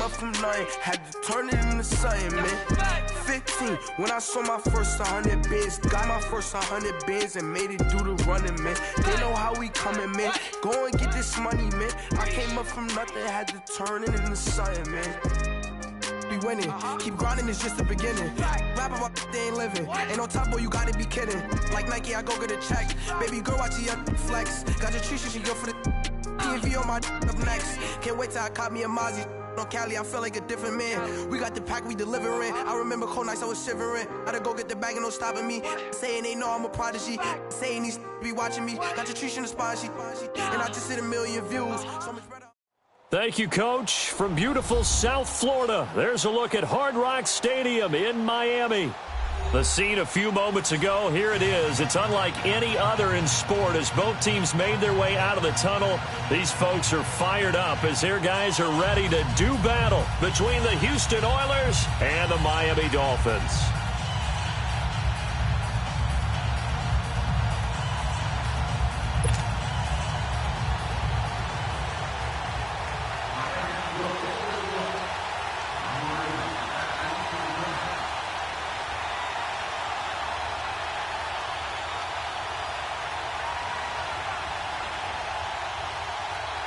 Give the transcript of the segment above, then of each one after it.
up from nothing, had to turn it into something, man. 15, when I saw my first 100 bins, got my first 100 bins and made it do the running, man. They know how we coming, man. Go and get this money, man. I came up from nothing, had to turn it into something, man. We winning, keep grinding, it's just the beginning. Rap about they ain't living, ain't no top boy, you gotta be kidding. Like Nike, I go get a check. Baby girl, watch your flex. Got your Trisha, she go for the TV on my up next. Can't wait till I caught me a Mozzie. On Cali, I feel like a different man. We got the pack, we delivering. I remember cold nights, I was shivering. Gotta go get the bag and no stopping me. Saying they know I'm a prodigy. Saying these be watching me. Got your Trisha in the spot, and I just hit 1 million views. So much better. Thank you, Coach. From beautiful South Florida, there's a look at Hard Rock Stadium in Miami. The scene a few moments ago, here it is. It's unlike any other in sport as both teams made their way out of the tunnel. These folks are fired up as their guys are ready to do battle between the Houston Oilers and the Miami Dolphins.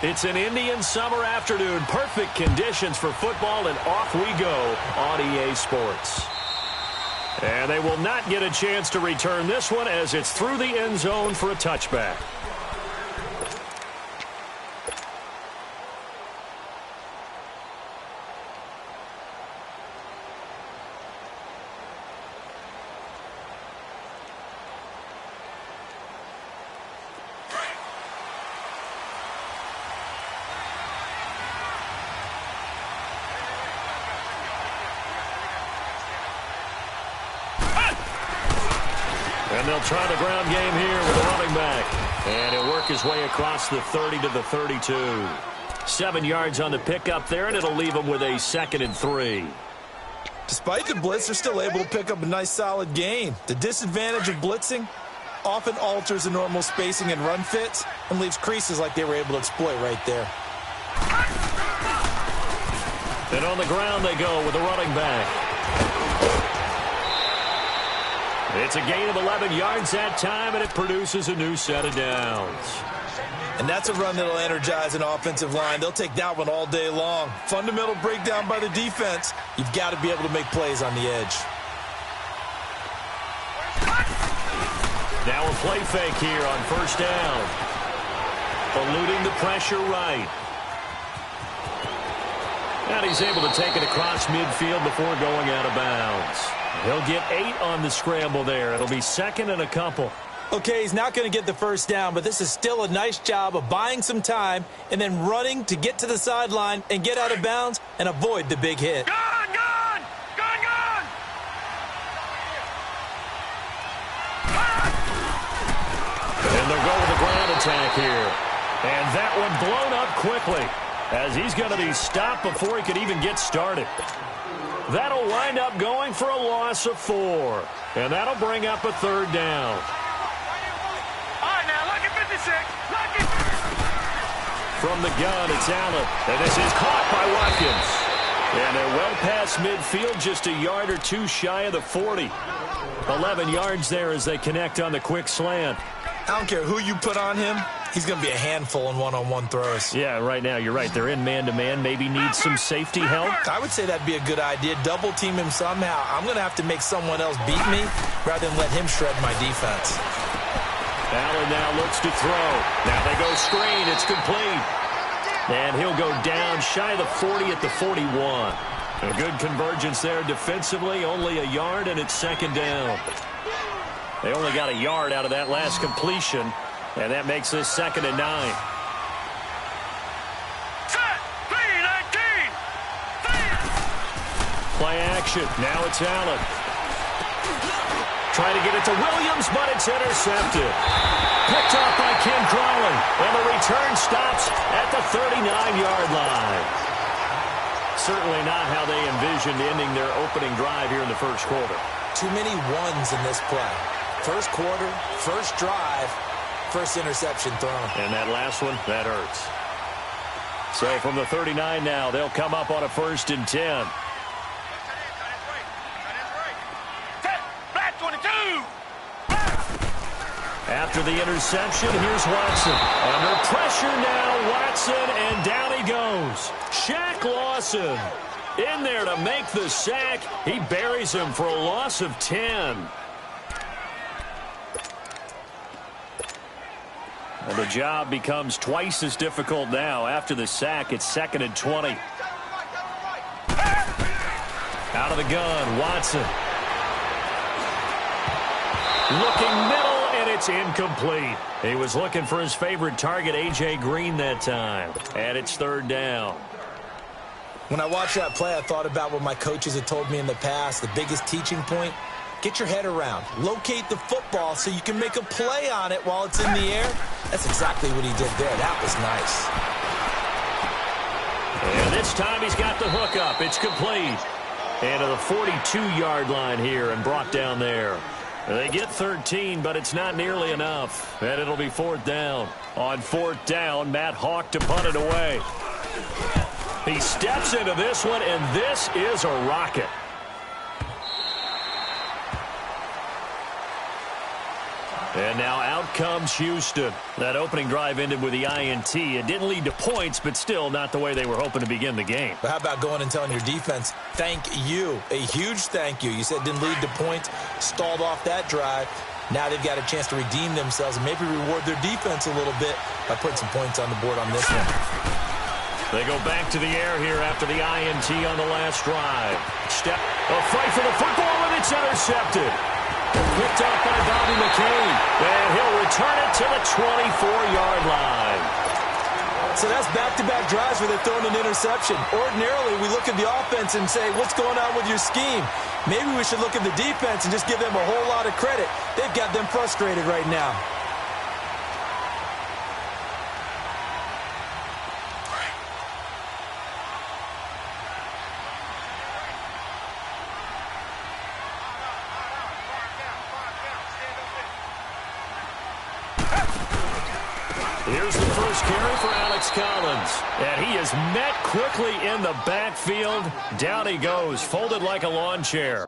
It's an Indian summer afternoon. Perfect conditions for football, and off we go on EA Sports. And they will not get a chance to return this one as it's through the end zone for a touchback. And they'll try the ground game here with a running back. And he'll work his way across the 30 to the 32. 7 yards on the pickup there, and it'll leave him with a 2nd and 3. Despite the blitz, they're still able to pick up a nice solid gain. The disadvantage of blitzing often alters the normal spacing and run fits and leaves creases like they were able to exploit right there. And on the ground they go with a running back. It's a gain of 11 yards that time, and it produces a new set of downs. And that's a run that'll energize an offensive line. They'll take that one all day long. Fundamental breakdown by the defense. You've got to be able to make plays on the edge. Now a play fake here on first down. Eluding the pressure right. And he's able to take it across midfield before going out of bounds. He'll get 8 on the scramble there. It'll be 2nd and a couple. Okay, he's not going to get the first down, but this is still a nice job of buying some time and then running to get to the sideline and get out of bounds and avoid the big hit. Gone! Gone! Gone! Gone! And they'll go with the ground attack here. And that one blown up quickly as he's going to be stopped before he could even get started. That'll wind up going for a loss of 4. And that'll bring up a 3rd down. All right, now, look at 56. Look at... From the gun, it's Allen. And this is caught by Watkins. And they're well past midfield, just a yard or 2 shy of the 40. 11 yards there as they connect on the quick slant. I don't care who you put on him. He's going to be a handful in one-on-one throws. Yeah, right now, you're right. They're in man-to-man. Maybe need some safety help. I would say that'd be a good idea. Double team him somehow. I'm going to have to make someone else beat me rather than let him shred my defense. Allen now looks to throw. Now they go screen. It's complete. And he'll go down shy of the 40 at the 41. A good convergence there defensively. Only a yard, and it's 2nd down. They only got a yard out of that last completion. And that makes this 2nd and 9. Set! 3-19! Play action. Now it's Allen. Trying to get it to Williams, but it's intercepted. Picked off by Ken Crawley. And the return stops at the 39-yard line. Certainly not how they envisioned ending their opening drive here in the first quarter. Too many ones in this play. First quarter, first drive, first interception thrown. And that last one, that hurts. So from the 39 now, they'll come up on a 1st and 10. After the interception, here's Watson. Under pressure now, Watson, and down he goes. Shaq Lawson in there to make the sack. He buries him for a loss of 10. And the job becomes twice as difficult now. After the sack, it's 2nd and 20. Out of the gun, Watson. Looking middle. It's incomplete. He was looking for his favorite target, A.J. Green, that time. And it's 3rd down. When I watched that play, I thought about what my coaches had told me in the past. The biggest teaching point, get your head around. Locate the football so you can make a play on it while it's in the air. That's exactly what he did there. That was nice. And this time he's got the hook up. It's complete. And to the 42-yard line here and brought down there. They get 13, but it's not nearly enough. And it'll be 4th down. On 4th down, Matt Hawk to punt it away. He steps into this one, and this is a rocket. And now out comes Houston. That opening drive ended with the INT. It didn't lead to points, but still not the way they were hoping to begin the game. But how about going and telling your defense, thank you, a huge thank you. You said it didn't lead to points, stalled off that drive. Now they've got a chance to redeem themselves and maybe reward their defense a little bit by putting some points on the board on this one. They go back to the air here after the INT on the last drive. A fight for the football, and it's intercepted. Picked up by Bobby McCain. And he'll return it to the 24-yard line. So that's back-to-back drives where they're throwing an interception. Ordinarily, we look at the offense and say, what's going on with your scheme? Maybe we should look at the defense and just give them a whole lot of credit. They've got them frustrated right now. Here's the first carry for Alex Collins. And he is met quickly in the backfield. Down he goes, folded like a lawn chair.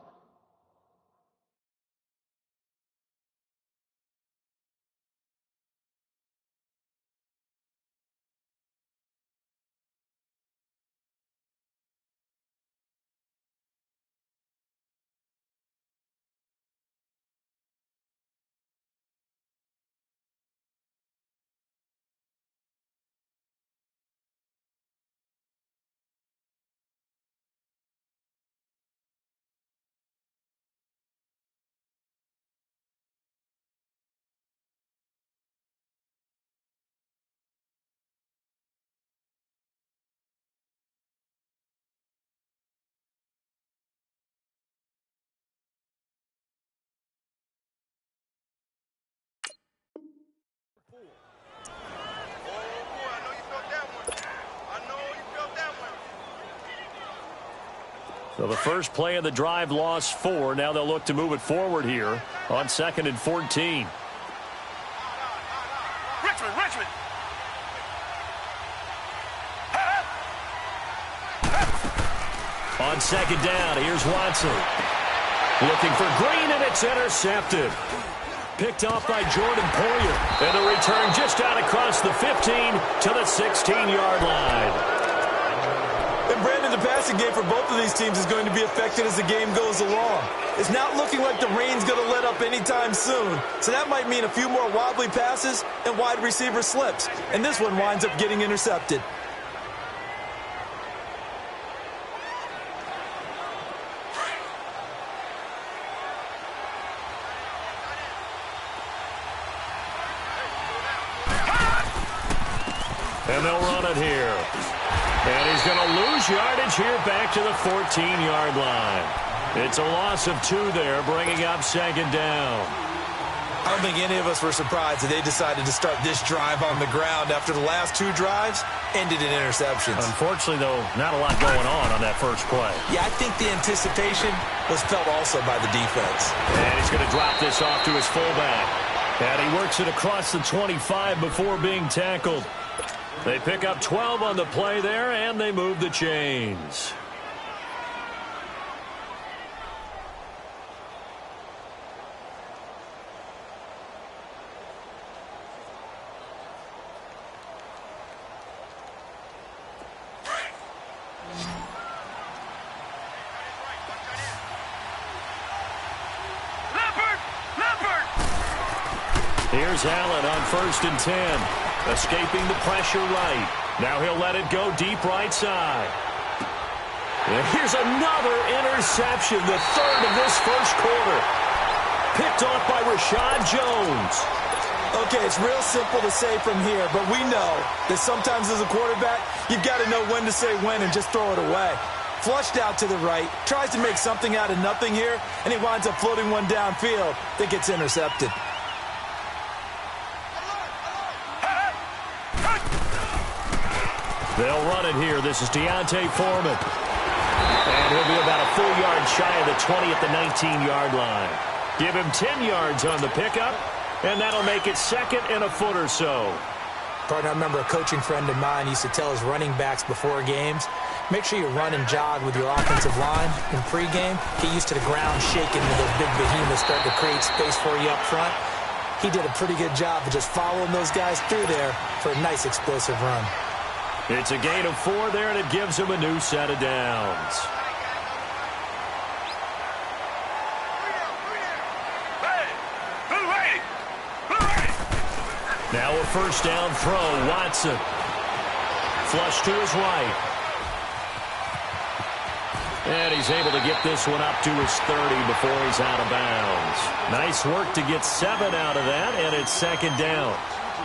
So the first play of the drive lost 4. Now they'll look to move it forward here on 2nd and 14. Richmond. On 2nd down, here's Watson. Looking for Green, and it's intercepted. Picked off by Jordan Poyer. And the return just out across the 15 to the 16-yard line. And Brandon, the passing game for both of these teams is going to be affected as the game goes along. It's not looking like the rain's going to let up anytime soon. So that might mean a few more wobbly passes and wide receiver slips. And this one winds up getting intercepted. And they'll run it here. And he's going to lose yardage here back to the 14-yard line. It's a loss of 2 there, bringing up 2nd down. I don't think any of us were surprised that they decided to start this drive on the ground after the last 2 drives ended in interceptions. Unfortunately, though, not a lot going on that first play. Yeah, I think the anticipation was felt also by the defense. And he's going to drop this off to his fullback. And he works it across the 25 before being tackled. They pick up 12 on the play there, and they move the chains. Here's Allen on 1st and 10. Escaping the pressure right. Now he'll let it go deep right side. And here's another interception, the third of this first quarter. Picked off by Rashad Jones. Okay, it's real simple to say from here, but we know that sometimes as a quarterback, you've got to know when to say when and just throw it away. Flushed out to the right, tries to make something out of nothing here, and he winds up floating one downfield that gets intercepted. They'll run it here. This is Deontay Foreman. And he'll be about a full yard shy of the 20 at the 19-yard line. Give him 10 yards on the pickup, and that'll make it second and a foot or so. Partner, I remember a coaching friend of mine used to tell his running backs before games, make sure you run and jog with your offensive line in pregame. Get used to the ground shaking when those big behemoths start to create space for you up front. He did a pretty good job of just following those guys through there for a nice explosive run. It's a gain of 4 there, and it gives him a new set of downs. Now a first down throw, Watson. Flush to his right. And he's able to get this one up to his 30 before he's out of bounds. Nice work to get 7 out of that, and it's second down.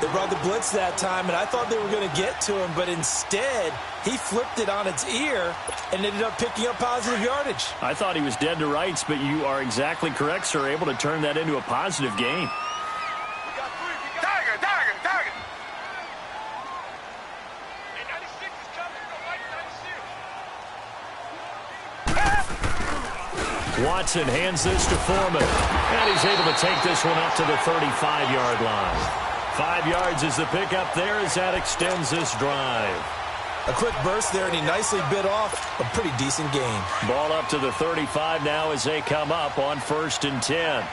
They brought the blitz that time, and I thought they were going to get to him, but instead, he flipped it on its ear and ended up picking up positive yardage. I thought he was dead to rights, but you are exactly correct, sir, able to turn that into a positive gain. Tiger. Watson hands this to Foreman, and he's able to take this one up to the 35-yard line. 5 yards is the pickup there as that extends this drive. A quick burst there, and he nicely bit off a pretty decent gain. Ball up to the 35 now as they come up on 1st and 10.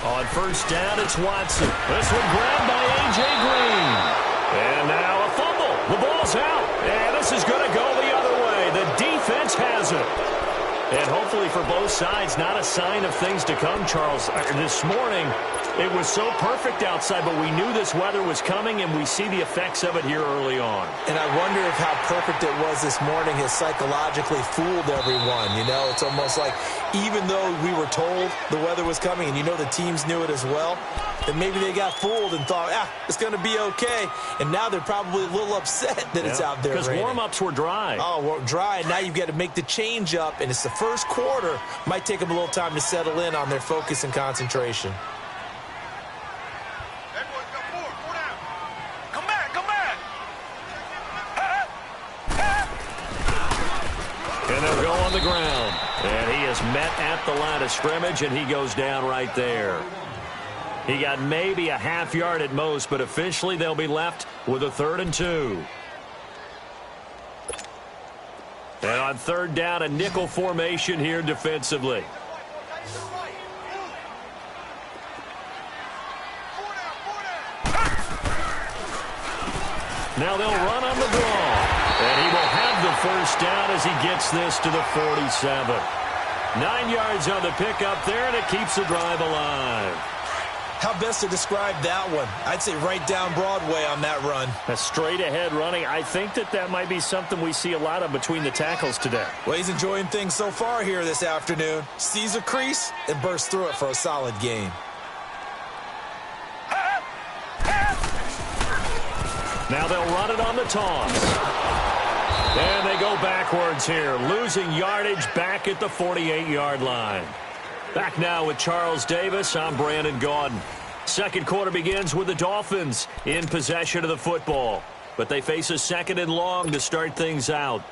On 1st down, it's Watson. This one grabbed by A.J. Green. And now a fumble. The ball's out. And this is going to go the other way. The defense has it. And hopefully for both sides, not a sign of things to come, Charles. This morning, it was so perfect outside, but we knew this weather was coming, and we see the effects of it here early on. And I wonder if how perfect it was this morning has psychologically fooled everyone. You know, it's almost like even though we were told the weather was coming, and you know the teams knew it as well, then maybe they got fooled and thought, it's going to be okay. And now they're probably a little upset that it's out there. Because warm-ups were dry. Oh, well, dry, and now you've got to make the change up, and it's the first quarter. Might take them a little time to settle in on their focus and concentration. And they'll go on the ground. And he is met at the line of scrimmage, and he goes down right there. He got maybe a half yard at most, but officially they'll be left with a 3rd and 2. And on 3rd down, a nickel formation here defensively. Now they'll run on the draw. And he will have the first down as he gets this to the 47. 9 yards on the pickup there, and it keeps the drive alive. How best to describe that one? I'd say right down Broadway on that run. A straight-ahead running. I think that might be something we see a lot of between the tackles today. Well, he's enjoying things so far here this afternoon. Sees a crease and bursts through it for a solid gain. Now they'll run it on the toss. And they go backwards here, losing yardage back at the 48-yard line. Back now with Charles Davis, I'm Brandon Gaudin. Second quarter begins with the Dolphins in possession of the football. But they face a 2nd and long to start things out.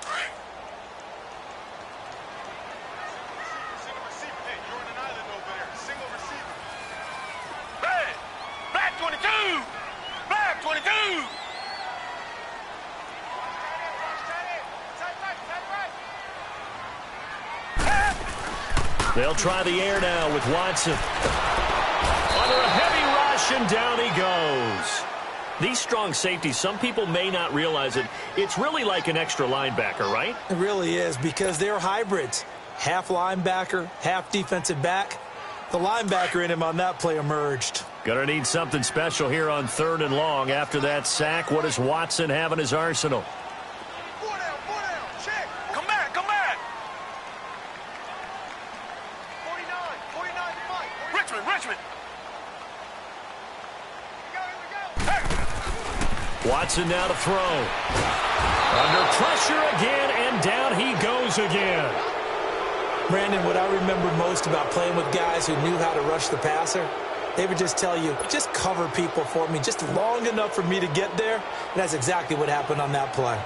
They'll try the air now with Watson. Under a heavy rush, and down he goes. These strong safeties, some people may not realize it. It's really like an extra linebacker, right? It really is, because they're hybrids. Half linebacker, half defensive back. The linebacker in him on that play emerged. Gonna need something special here on 3rd and long. After that sack, what does Watson have in his arsenal? 4 down, check. Come back. 49, Richmond. Here we go. Watson now to throw. Under pressure again, and down he goes again. Brandon, what I remember most about playing with guys who knew how to rush the passer, they would just tell you, just cover people for me just long enough for me to get there. And that's exactly what happened on that play.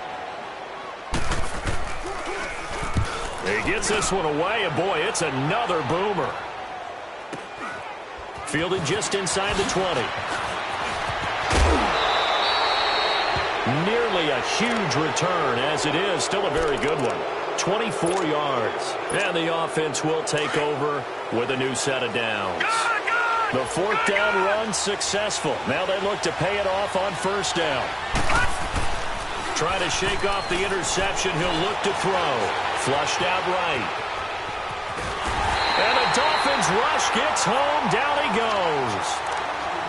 He gets this one away, and boy, it's another boomer. Fielded just inside the 20. Nearly a huge return, as it is. Still a very good one. 24 yards. And the offense will take over with a new set of downs. The 4th down run successful. Now they look to pay it off on 1st down. Try to shake off the interception. He'll look to throw. Flushed out right. And the Dolphins rush gets home. Down he goes.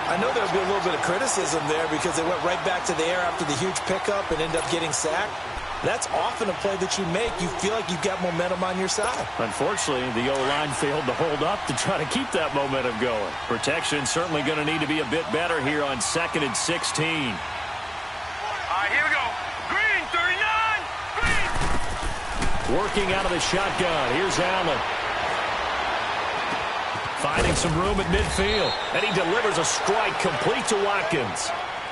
I know there'll be a little bit of criticism there because they went right back to the air after the huge pickup and ended up getting sacked. That's often a play that you make. You feel like you've got momentum on your side. Unfortunately, the O-line failed to hold up to try to keep that momentum going. Protection certainly going to need to be a bit better here on 2nd and 16. All right, here we go. Green, 39. Green. Working out of the shotgun. Here's Allen. Finding some room at midfield. And he delivers a strike complete to Watkins.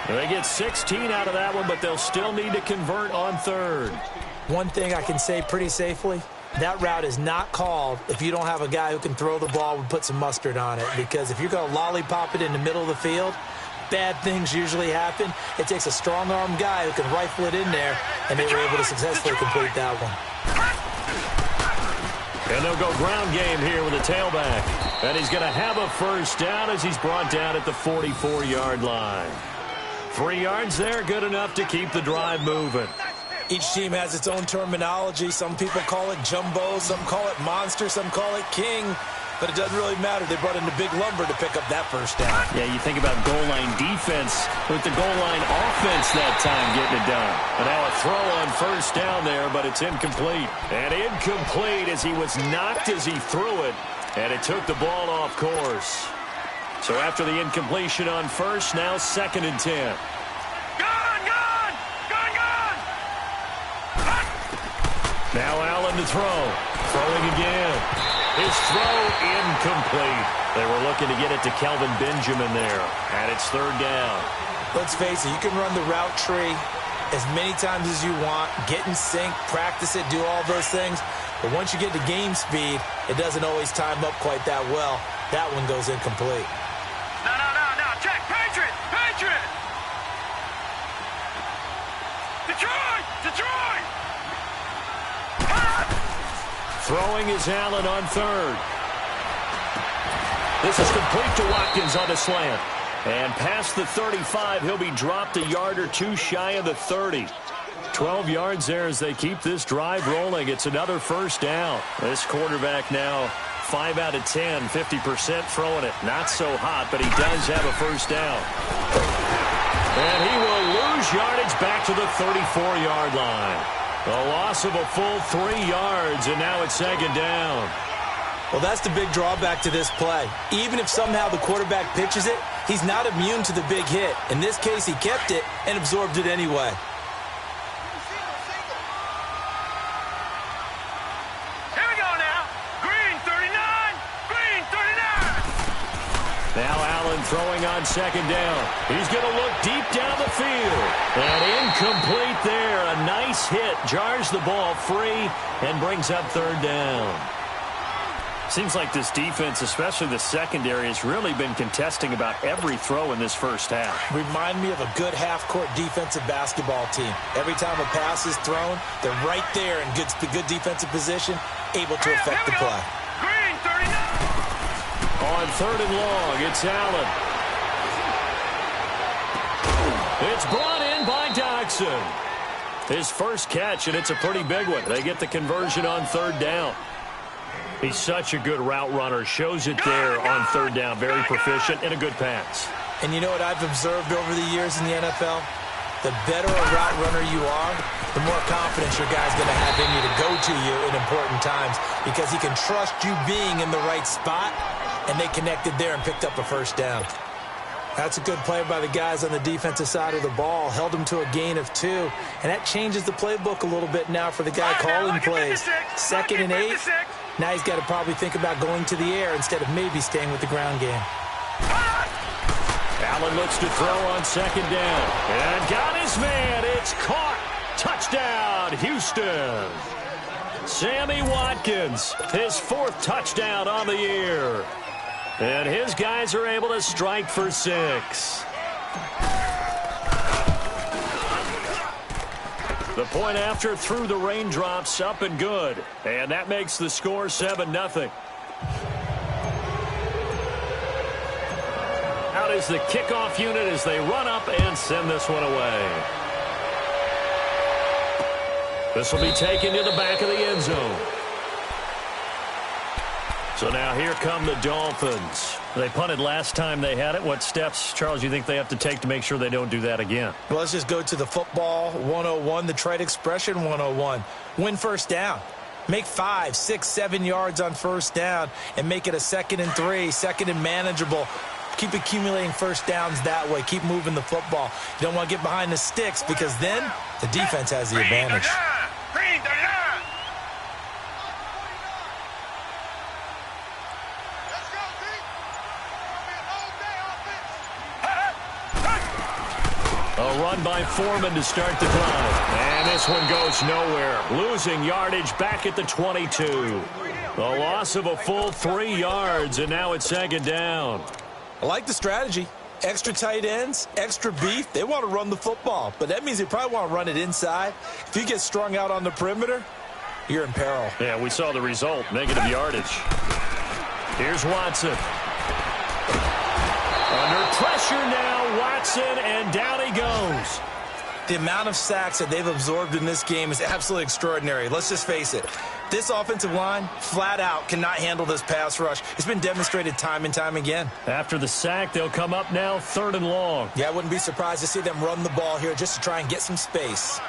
They get 16 out of that one, but they'll still need to convert on 3rd. One thing I can say pretty safely, that route is not called if you don't have a guy who can throw the ball and put some mustard on it. Because if you're going to lollipop it in the middle of the field, bad things usually happen. It takes a strong-armed guy who can rifle it in there, and they were able to successfully complete that one. And they'll go ground game here with a tailback. And he's going to have a 1st down as he's brought down at the 44-yard line. 3 yards there, good enough to keep the drive moving. Each team has its own terminology. Some people call it jumbo, some call it monster, some call it king. But it doesn't really matter. They brought in the big lumber to pick up that 1st down. Yeah, you think about goal line defense with the goal line offense that time getting it done. And now a throw on 1st down there, but it's incomplete. And incomplete as he was knocked as he threw it. And it took the ball off course. So after the incompletion on 1st, now 2nd and 10. Gone! Now Allen to throw. Throwing again. His throw incomplete. They were looking to get it to Kelvin Benjamin there. And it's 3rd down. Let's face it, you can run the route tree as many times as you want, get in sync, practice it, do all those things. But once you get to game speed, it doesn't always time up quite that well. That one goes incomplete. No. Check. Patriot. Detroit. Throwing is Allen on 3rd. This is complete to Watkins on a slant. And past the 35, he'll be dropped a yard or two shy of the 30. 12 yards there as they keep this drive rolling. It's another 1st down. This quarterback now 5 out of 10, 50% throwing it. Not so hot, but he does have a 1st down. And he will lose yardage back to the 34-yard line. A loss of a full 3 yards, and now it's 2nd down. Well, that's the big drawback to this play. Even if somehow the quarterback pitches it, he's not immune to the big hit. In this case, he kept it and absorbed it anyway. Here we go now. Green, 39. Now Allen throwing on 2nd down. He's going to look deep down the field. And incomplete there. A nice hit. Jars the ball free and brings up 3rd down. Seems like this defense, especially the secondary, has really been contesting about every throw in this 1st half. Remind me of a good half-court defensive basketball team. Every time a pass is thrown, they're right there in good defensive position, able to affect the play. Green, 39. On 3rd and long, it's Allen. It's brought in by Dodson. His first catch, and it's a pretty big one. They get the conversion on 3rd down. He's such a good route runner. Shows it there on 3rd down. Very proficient and a good pass. And you know what I've observed over the years in the NFL? The better a route runner you are, the more confidence your guy's going to have in you to go to you in important times because he can trust you being in the right spot, and they connected there and picked up a first down. That's a good play by the guys on the defensive side of the ball. Held him to a gain of 2, and that changes the playbook a little bit now for the guy calling plays. 2nd and 8. Now he's got to probably think about going to the air instead of maybe staying with the ground game. Allen looks to throw on 2nd down. And got his man. It's caught. Touchdown, Houston. Sammy Watkins, his 4th touchdown on the year. And his guys are able to strike for 6. The point after through the raindrops, up and good. And that makes the score 7-0. Out is the kickoff unit as they run up and send this one away. This will be taken to the back of the end zone. So now here come the Dolphins. They punted last time they had it. What steps, Charles, you think they have to take to make sure they don't do that again? Well, let's just go to the football 101, the trite expression 101. Win first down. Make 5, 6, 7 yards on first down and make it a 2nd and 3, 2nd and manageable. Keep accumulating first downs that way. Keep moving the football. You don't want to get behind the sticks because then the defense has the advantage. A run by Foreman to start the drive. And this one goes nowhere. Losing yardage back at the 22. The loss of a full 3 yards, and now it's 2nd down. I like the strategy. Extra tight ends, extra beef. They want to run the football, but that means they probably want to run it inside. If you get strung out on the perimeter, you're in peril. Yeah, we saw the result, negative yardage. Here's Watson. Under pressure now, Watson, and down he goes. The amount of sacks that they've absorbed in this game is absolutely extraordinary. Let's just face it. This offensive line, flat out, cannot handle this pass rush. It's been demonstrated time and time again. After the sack, they'll come up now 3rd and long. Yeah, I wouldn't be surprised to see them run the ball here just to try and get some space.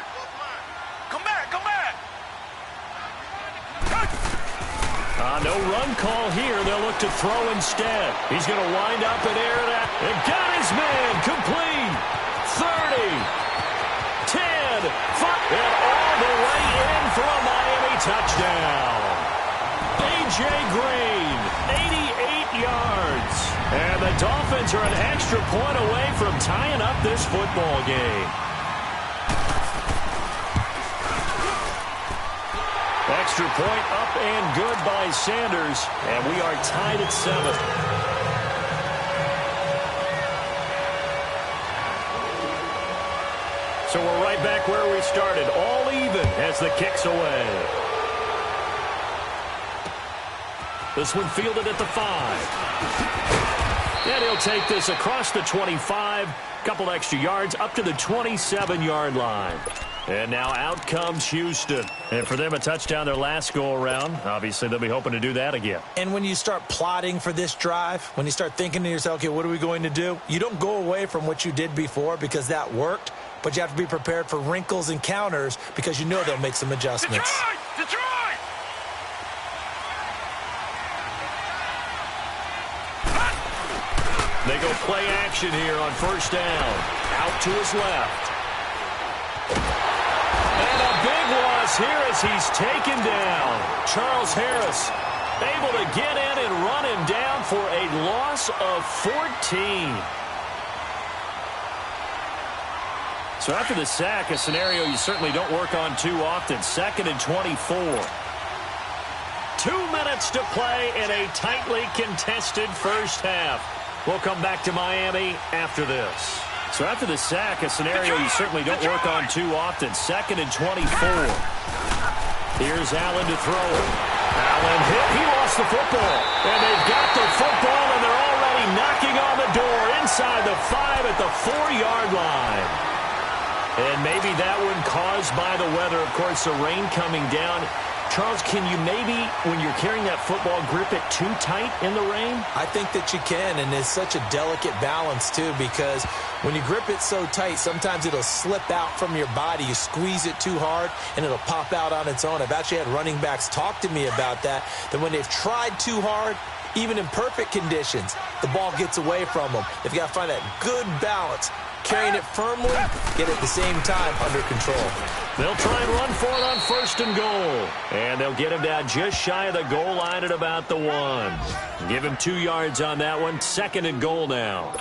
Come back, come back. No run call here. They'll look to throw instead. He's going to wind up and air that. And got his man complete. 30, 10, 5, and all the way in for a Miami touchdown. A.J. Green, 88 yards. And the Dolphins are an extra point away from tying up this football game. Extra point up and good by Sanders, and we are tied at 7. So we're right back where we started, all even as the kick's away. This one fielded at the 5. And he'll take this across the 25, couple extra yards up to the 27-yard line. And now out comes Houston. And for them, a touchdown their last go-around. Obviously, they'll be hoping to do that again. And when you start plotting for this drive, when you start thinking to yourself, okay, what are we going to do? You don't go away from what you did before because that worked, but you have to be prepared for wrinkles and counters because you know they'll make some adjustments. Detroit! They go play action here on first down. Out to his left. And a big loss here as he's taken down. Charles Harris able to get in and run him down for a loss of 14. So after the sack, a scenario you certainly don't work on too often. 2nd and 24. 2 minutes to play in a tightly contested first half. We'll come back to Miami after this. So after the sack, a scenario you certainly don't work on too often. 2nd and 24. Here's Allen to throw it. Allen hit. He lost the football. And they've got the football, and they're already knocking on the door inside the 5 at the 4-yard line. And maybe that one caused by the weather. Of course, the rain coming down. Charles, can you maybe, when you're carrying that football, grip it too tight in the rain? I think that you can, and it's such a delicate balance, too, because when you grip it so tight, sometimes it'll slip out from your body. You squeeze it too hard, and it'll pop out on its own. I've actually had running backs talk to me about that when they've tried too hard, even in perfect conditions, the ball gets away from them. They've got to find that good balance, carrying it firmly, yet at the same time under control. They'll try and run for it on 1st and goal. And they'll get him down just shy of the goal line at about the 1. Give him 2 yards on that one. 2nd and goal now.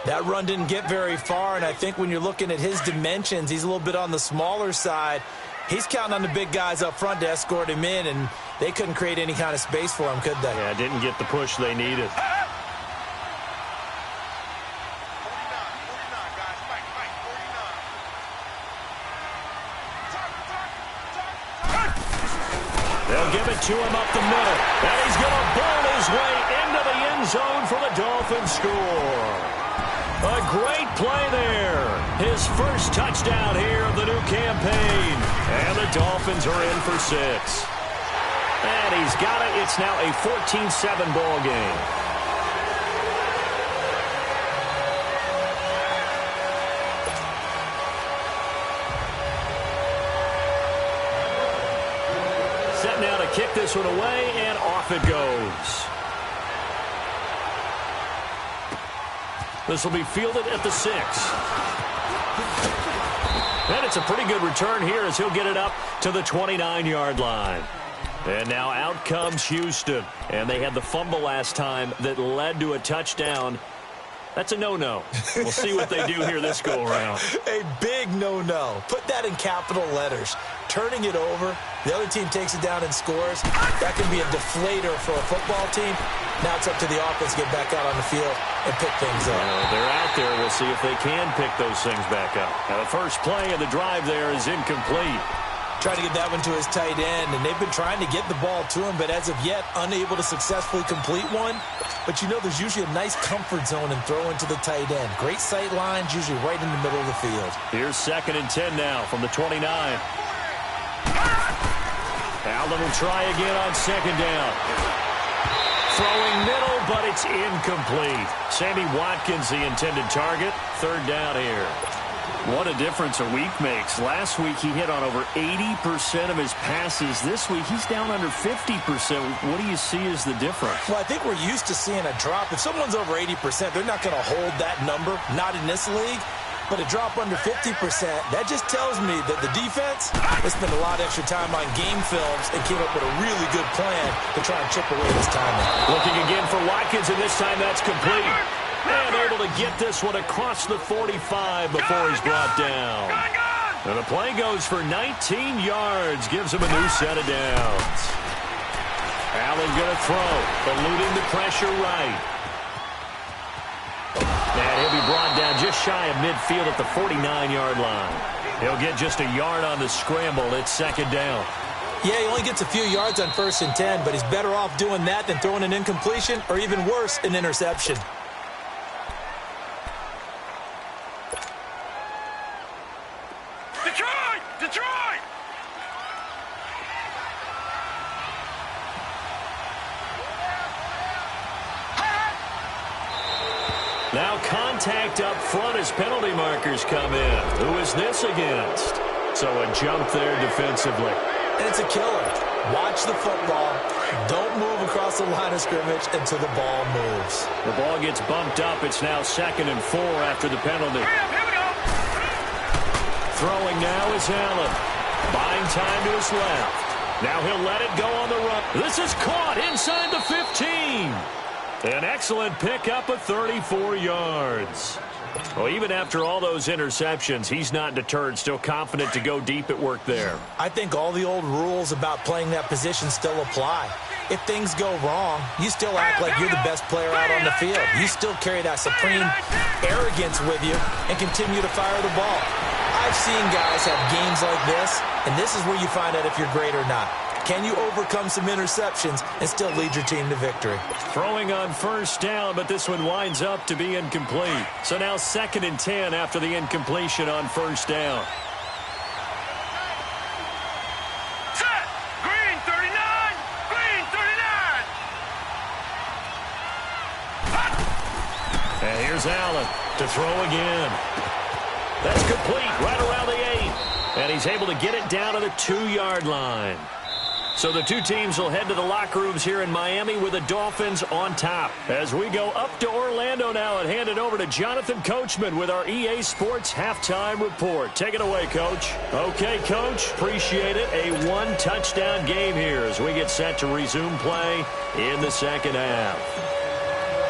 That run didn't get very far, and I think when you're looking at his dimensions, he's a little bit on the smaller side. He's counting on the big guys up front to escort him in, and they couldn't create any kind of space for him, could they? Yeah, didn't get the push they needed. They'll give it to him up the middle, and he's going to bowl his way into the end zone for the Dolphins score. A great play there. His first touchdown here of the new campaign. And the Dolphins are in for 6. And he's got it. It's now a 14-7 ball game. Set now to kick this one away, and off it goes. This will be fielded at the 6. And it's a pretty good return here as he'll get it up to the 29-yard line. And now out comes Houston. And they had the fumble last time that led to a touchdown. That's a no-no. We'll see what they do here this go-around. A big no-no. Put that in capital letters. Turning it over, the other team takes it down and scores. That can be a deflator for a football team. Now it's up to the offense to get back out on the field and pick things up. They're out there. We'll see if they can pick those things back up. Now the first play of the drive there is incomplete. Trying to get that one to his tight end, and they've been trying to get the ball to him, but as of yet, unable to successfully complete one. But you know there's usually a nice comfort zone in throwing to the tight end. Great sight lines, usually right in the middle of the field. Here's 2nd and 10 now from the 29. Allen will try again on 2nd down. Throwing middle, but it's incomplete. Sammy Watkins, the intended target. 3rd down here. What a difference a week makes. Last week he hit on over 80% of his passes. This week he's down under 50%. What do you see as the difference? Well, I think we're used to seeing a drop. If someone's over 80%, they're not going to hold that number. Not in this league. But a drop under 50%, that just tells me that the defense has spent a lot of extra time on game films and came up with a really good plan to try and chip away this time out. Looking again for Watkins, and this time that's complete. And able to get this one across the 45 before he's brought down. And the play goes for 19 yards, gives him a new set of downs. Allen going to throw, eluding the pressure right. And he'll be brought down just shy of midfield at the 49-yard line. He'll get just a yard on the scramble. It's 2nd down. Yeah, he only gets a few yards on 1st and 10, but he's better off doing that than throwing an incompletion or even worse, an interception. Detroit! Detroit! Now contact up front as penalty markers come in. Who is this against? So a jump there defensively. And it's a killer. Watch the football. Don't move across the line of scrimmage until the ball moves. The ball gets bumped up. It's now 2nd and 4 after the penalty. Here we go! Throwing now is Allen. Buying time to his left. Now he'll let it go on the run. This is caught inside the 15. An excellent pickup of 34 yards. Well, even after all those interceptions, he's not deterred, still confident to go deep at work there. I think all the old rules about playing that position still apply. If things go wrong, you still act like you're the best player out on the field. You still carry that supreme arrogance with you and continue to fire the ball. I've seen guys have games like this, and this is where you find out if you're great or not. Can you overcome some interceptions and still lead your team to victory? Throwing on first down, but this one winds up to be incomplete. So now 2nd and 10 after the incompletion on first down. Set! Green 39! Green 39! And here's Allen to throw again. That's complete right around the 8. And he's able to get it down to the 2-yard line. So the two teams will head to the locker rooms here in Miami with the Dolphins on top. As we go up to Orlando now and hand it over to Jonathan Coachman with our EA Sports Halftime Report. Take it away, Coach. Okay, Coach. Appreciate it. A 1-touchdown game here as we get set to resume play in the second half.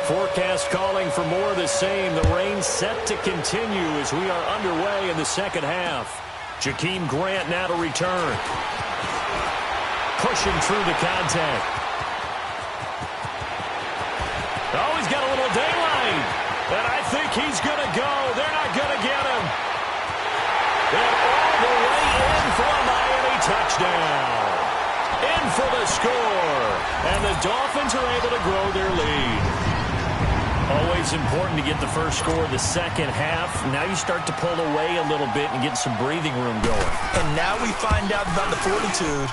Forecast calling for more of the same. The rain set to continue as we are underway in the second half. Jakeem Grant now to return. Pushing through the contact. Oh, he's got a little daylight. And I think he's going to go. They're not going to get him. And all the way in for a Miami touchdown. In for the score. And the Dolphins are able to grow their lead. Always important to get the first score of the second half. Now you start to pull away a little bit and get some breathing room going. And now we find out about the fortitude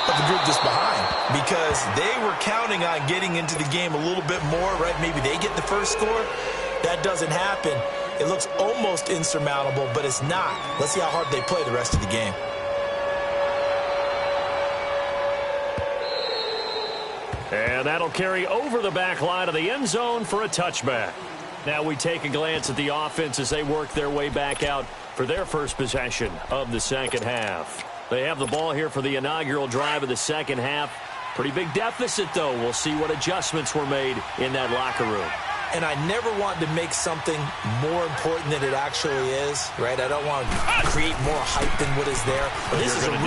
of the group that's behind, because they were counting on getting into the game a little bit more, right? Maybe they get the first score. That doesn't happen. It looks almost insurmountable, but it's not. Let's see how hard they play the rest of the game. And that'll carry over the back line of the end zone for a touchback. Now we take a glance at the offense as they work their way back out for their first possession of the second half. They have the ball here for the inaugural drive of the second half. Pretty big deficit, though. We'll see what adjustments were made in that locker room. And I never want to make something more important than it actually is, right? I don't want to create more hype than what is there. But this is I'm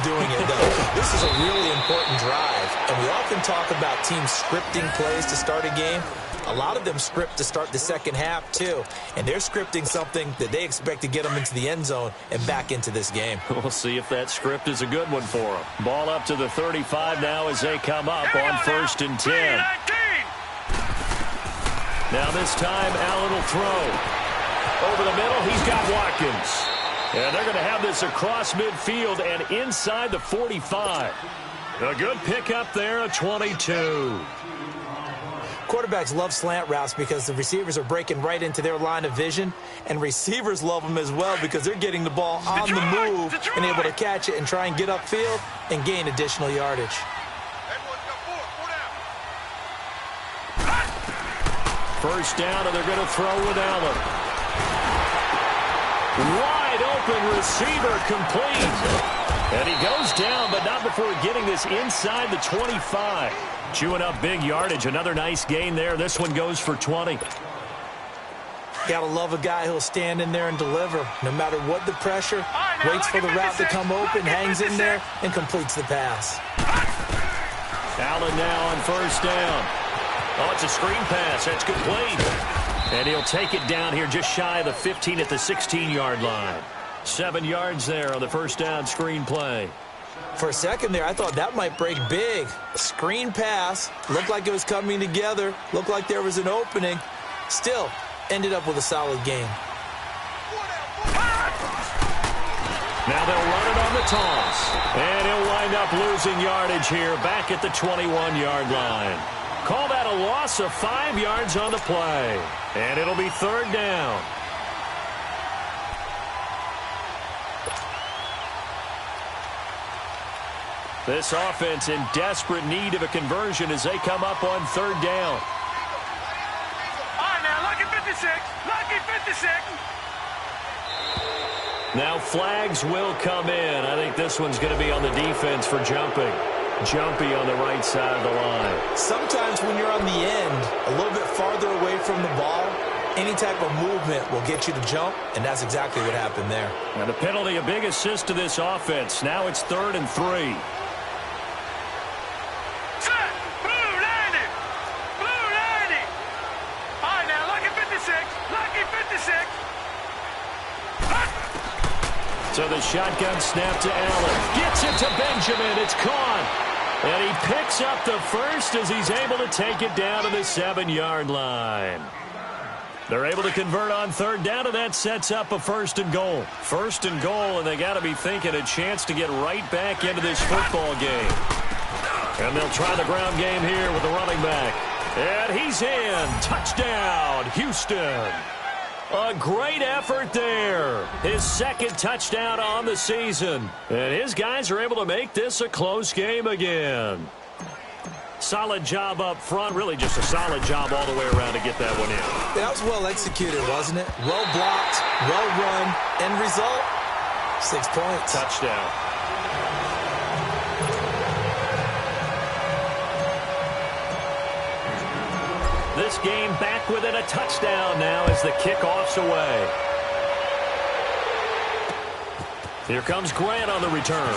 doing it, though. This is a really important drive. And we often talk about teams scripting plays to start a game. A lot of them script to start the second half, too. And they're scripting something that they expect to get them into the end zone and back into this game. We'll see if that script is a good one for them. Ball up to the 35 now as they come up on 1st and 10. Now this time, Allen will throw. Over the middle, he's got Watkins. And they're going to have this across midfield and inside the 45. A good pickup there, a 22. Quarterbacks love slant routes because the receivers are breaking right into their line of vision, and receivers love them as well because they're getting the ball on the move and able to catch it and try and get upfield and gain additional yardage. First down, and they're going to throw with Allen. Wide open receiver, complete. And he goes down, but not before getting this inside the 25. Chewing up big yardage. Another nice gain there. This one goes for 20. Gotta love a guy who'll stand in there and deliver. No matter what the pressure, waits for the route to come open, hangs in there, and completes the pass. Allen now on first down. Oh, it's a screen pass. That's complete. And he'll take it down here just shy of the 15 at the 16-yard line. 7 yards there on the first down screen play. For a second there, I thought that might break big. A screen pass. Looked like it was coming together. Looked like there was an opening. Still, ended up with a solid game. Now they'll run it on the toss. And he'll wind up losing yardage here back at the 21-yard line. Call that a loss of 5 yards on the play. And it'll be 3rd down. This offense in desperate need of a conversion as they come up on 3rd down. All right, now, lucky 56. Lucky 56. Now flags will come in. I think this one's going to be on the defense for jumping. Jumpy on the right side of the line. Sometimes when you're on the end, a little bit farther away from the ball, any type of movement will get you to jump, and that's exactly what happened there. And the penalty, a big assist to this offense. Now it's 3rd and 3. Set. Blue 90. Blue 90. All right, now, lucky 56. Lucky 56. So the shotgun snap to Allen. Gets it to Benjamin. It's caught. And he picks up the first as he's able to take it down to the 7-yard line. They're able to convert on third down, and that sets up a 1st and goal. 1st and goal, and they got to be thinking a chance to get right back into this football game. And they'll try the ground game here with the running back. And he's in. Touchdown, Houston. A great effort there. His 2nd touchdown on the season. And his guys are able to make this a close game again. Solid job up front. Really just a solid job all the way around to get that one in. That was well executed, wasn't it? Well blocked, well run. End result, 6 points. Touchdown. This game back within a touchdown now as the kickoff's away. Here comes Grant on the return.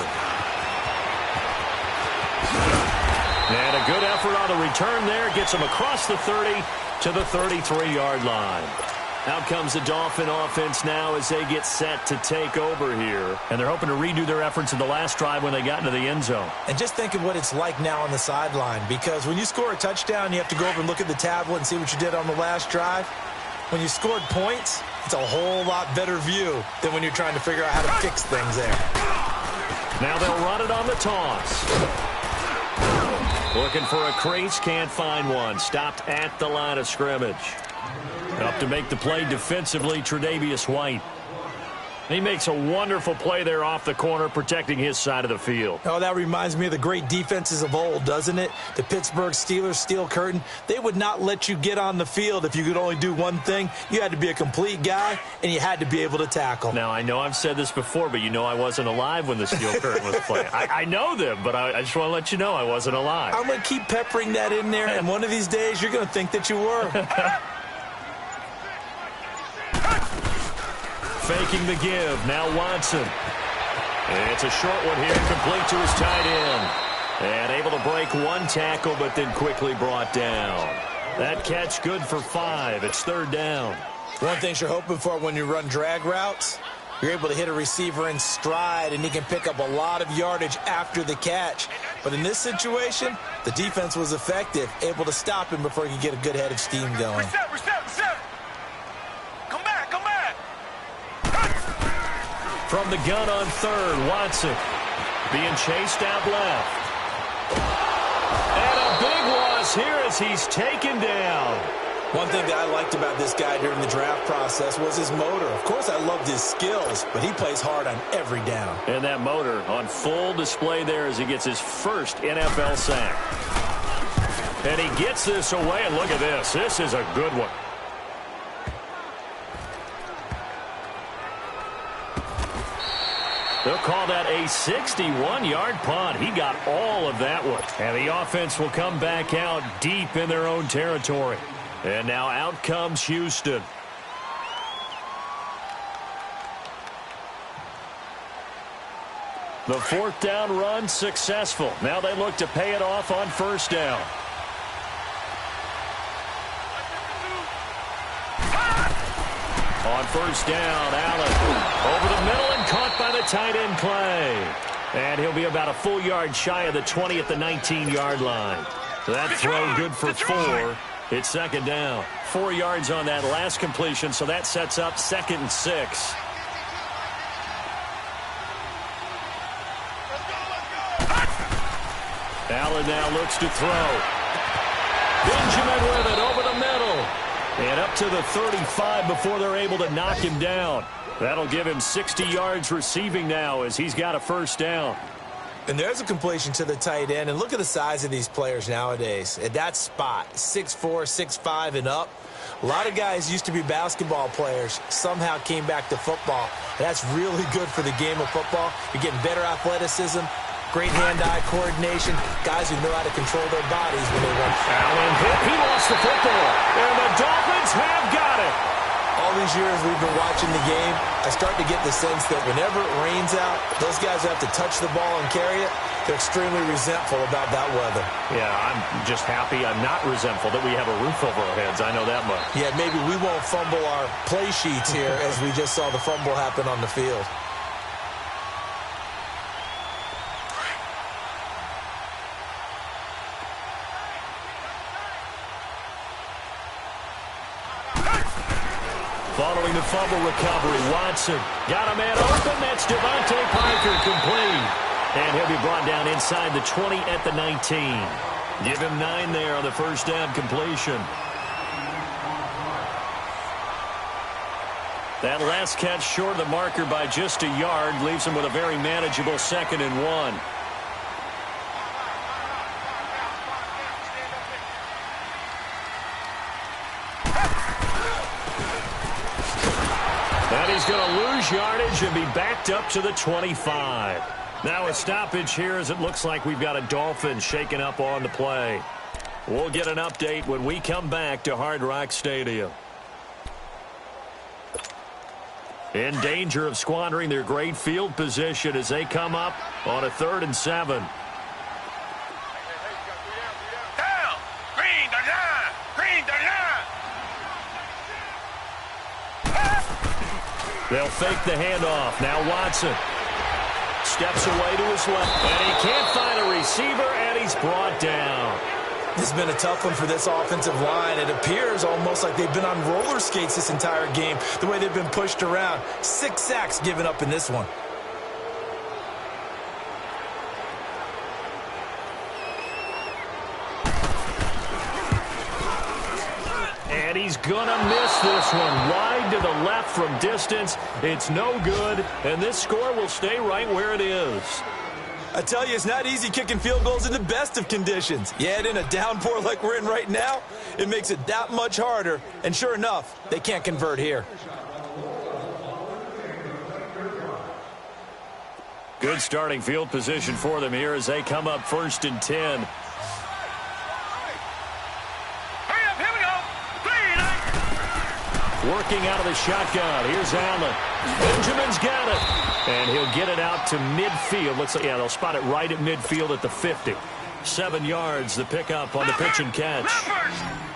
And a good effort on the return there. Gets him across the 30 to the 33-yard line. Out comes the Dolphin offense now as they get set to take over here. And they're hoping to redo their efforts in the last drive when they got into the end zone. And just think of what it's like now on the sideline, because when you score a touchdown, you have to go over and look at the tablet and see what you did on the last drive. When you scored points, it's a whole lot better view than when you're trying to figure out how to fix things there. Now they'll run it on the toss. Looking for a crease, can't find one. Stopped at the line of scrimmage. Up to make the play defensively, Tre'Davious White. He makes a wonderful play there off the corner, protecting his side of the field. Oh, that reminds me of the great defenses of old, doesn't it? The Pittsburgh Steelers steel curtain. They would not let you get on the field if you could only do one thing. You had to be a complete guy, and you had to be able to tackle. Now, I know I've said this before, but you know I wasn't alive when the steel curtain was playing. I know them, but I just want to let you know I wasn't alive. I'm going to keep peppering that in there, and one of these days you're going to think that you were. Faking the give. Now Watson. And it's a short one here, complete to his tight end. And able to break one tackle, but then quickly brought down. That catch good for 5. It's 3rd down. One thing you're hoping for when you run drag routes, you're able to hit a receiver in stride, and he can pick up a lot of yardage after the catch. But in this situation, the defense was effective, able to stop him before he could get a good head of steam going. Reset. Come back. From the gun on 3rd, Watson being chased out left. And a big loss here as he's taken down. One thing that I liked about this guy during the draft process was his motor. Of course, I loved his skills, but he plays hard on every down. And that motor on full display there as he gets his first NFL sack. And he gets this away, and look at this. This is a good one. They'll call that a 61-yard punt. He got all of that one. And the offense will come back out deep in their own territory. And now out comes Houston. The 4th down run successful. Now they look to pay it off on 1st down. On 1st down, Allen over the middle and caught by the tight end Clay. And he'll be about a full yard shy of the 20 at the 19-yard line. So that throw good for 4. It's 2nd down. 4 yards on that last completion, so that sets up 2nd and 6. Allen now looks to throw. Benjamin with it over the middle. And up to the 35 before they're able to knock him down. That'll give him 60 yards receiving now as he's got a 1st down. And there's a completion to the tight end. And look at the size of these players nowadays. At that spot, 6'4", 6'5", and up. A lot of guys used to be basketball players, somehow came back to football. And that's really good for the game of football. You're getting better athleticism, great hand-eye coordination, guys who know how to control their bodies when they run. Allen hit. He lost the football. And the Dolphins have got it. All these years we've been watching the game, I start to get the sense that whenever it rains out, those guys who have to touch the ball and carry it, they're extremely resentful about that weather. Yeah, I'm just happy I'm not resentful that we have a roof over our heads. I know that much. Yeah, maybe we won't fumble our play sheets here as we just saw the fumble happen on the field. Following the fumble recovery, Watson got a man open. That's Devontae Parker, complete. And he'll be brought down inside the 20 at the 19. Give him 9 there on the first down completion. That last catch short of the marker by just a yard leaves him with a very manageable 2nd and 1. And he's going to lose yardage and be backed up to the 25. Now a stoppage here as it looks like we've got a Dolphin shaken up on the play. We'll get an update when we come back to Hard Rock Stadium. In danger of squandering their great field position as they come up on a 3rd and 7. Down. Green, the line. Green, the line. They'll fake the handoff. Now Watson steps away to his left. And he can't find a receiver, and he's brought down. This has been a tough one for this offensive line. It appears almost like they've been on roller skates this entire game, the way they've been pushed around. 6 sacks given up in this one. And he's going to miss this one. Wide to the left from distance. It's no good, and this score will stay right where it is. I tell you, it's not easy kicking field goals in the best of conditions. You add in a downpour like we're in right now, it makes it that much harder. And sure enough, they can't convert here. Good starting field position for them here as they come up 1st and 10. Hurry up, here we go. Working out of the shotgun. Here's Allen. Benjamin's got it. And he'll get it out to midfield. Looks like, yeah, they'll spot it right at midfield at the 50. 7 yards, the pickup on the pitch and catch.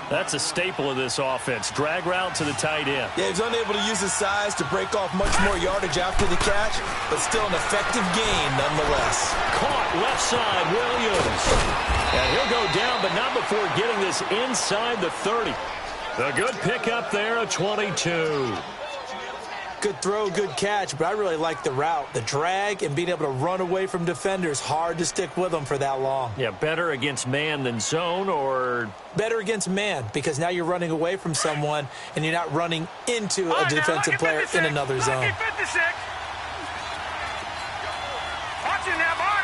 That's a staple of this offense. Drag route to the tight end. Yeah, he's unable to use his size to break off much more yardage after the catch, but still an effective gain nonetheless. Caught left side, Williams. And he'll go down, but not before getting this inside the 30. A good pickup there, a 22. Good throw, good catch, but I really like the route. The drag and being able to run away from defenders, hard to stick with them for that long. Yeah, better against man than zone, or? Better against man, because now you're running away from someone and you're not running into a defensive player in another zone. Watching that body.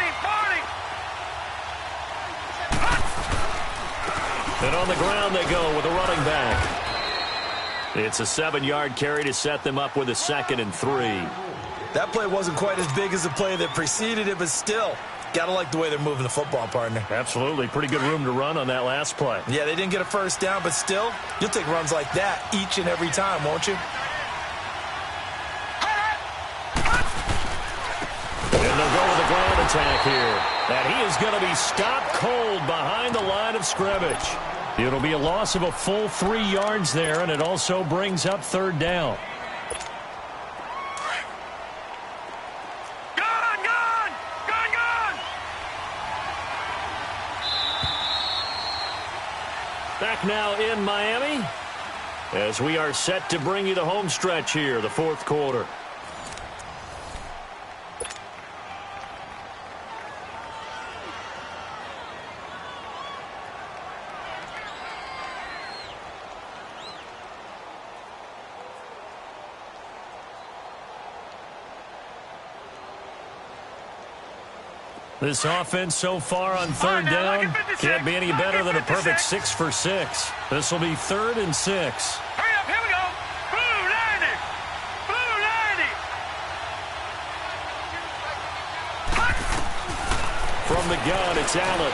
And on the ground they go with a running back. It's a 7-yard carry to set them up with a 2nd and 3. That play wasn't quite as big as the play that preceded it, but still, gotta like the way they're moving the football, partner. Absolutely. Pretty good room to run on that last play. Yeah, they didn't get a first down, but still, you'll take runs like that each and every time, won't you? And they'll go with a ground attack here. And he is going to be stopped cold behind the line of scrimmage. It'll be a loss of a full 3 yards there, and it also brings up 3rd down. Gone! Back now in Miami as we are set to bring you the home stretch here, the 4th quarter. This offense so far on 3rd down can't be any better than a perfect 6 for 6. This will be 3rd and 6. Hurry up, here we go. Blue 90. From the gun, it's Allen.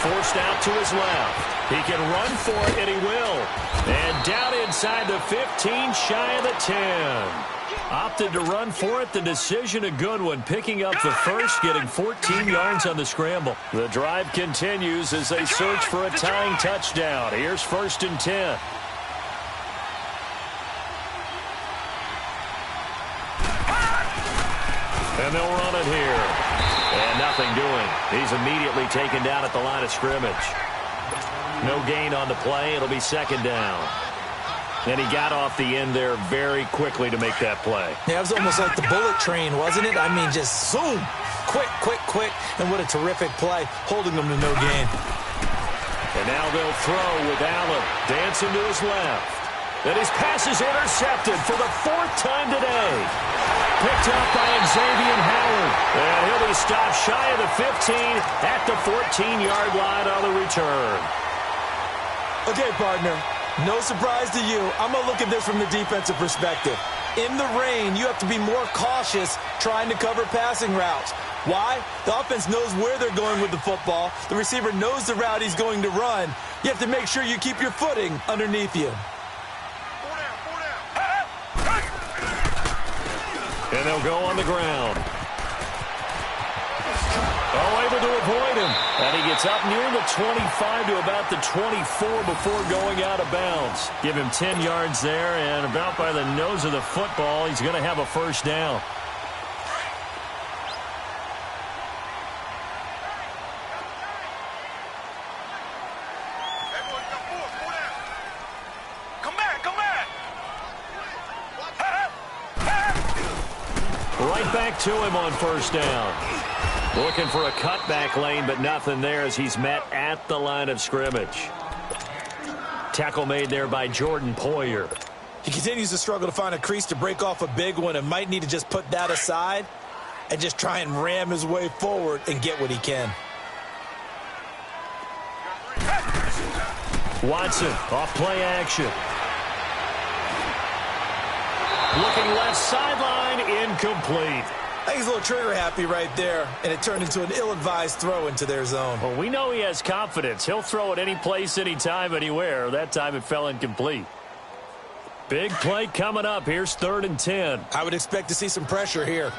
Forced out to his left. He can run for it, and he will. And down inside the 15, shy of the 10. Opted to run for it. The decision a good one. Picking up the first, getting 14 yards on the scramble. The drive continues as they search for a tying touchdown. Here's 1st and 10. And they'll run it here. And nothing doing. He's immediately taken down at the line of scrimmage. No gain on the play. It'll be 2nd down. And he got off the end there very quickly to make that play. Yeah, it was almost like the bullet train, wasn't it? I mean, just zoom. Quick, quick, quick. And what a terrific play, holding them to no gain. And now they'll throw with Allen dancing to his left. And his pass is intercepted for the 4th time today. Picked up by Xavier Howard. And he'll be stopped shy of the 15 at the 14-yard line on the return. Okay, partner. No surprise to you. I'm going to look at this from the defensive perspective. In the rain, you have to be more cautious trying to cover passing routes. Why? The offense knows where they're going with the football. The receiver knows the route he's going to run. You have to make sure you keep your footing underneath you. And they'll go on the ground. Oh, able to avoid him. And he gets up near the 25 to about the 24 before going out of bounds. Give him 10 yards there, and about by the nose of the football, he's going to have a first down. Right back to him on first down. Looking for a cutback lane, but nothing there as he's met at the line of scrimmage. Tackle made there by Jordan Poyer. He continues to struggle to find a crease to break off a big one and might need to just put that aside and just try and ram his way forward and get what he can. Watson, off play action. Looking left sideline, incomplete. I think he's a little trigger happy right there, and it turned into an ill-advised throw into their zone. Well, we know he has confidence. He'll throw it any place, anytime, anywhere. That time it fell incomplete. Big play coming up. Here's 3rd and 10. I would expect to see some pressure here.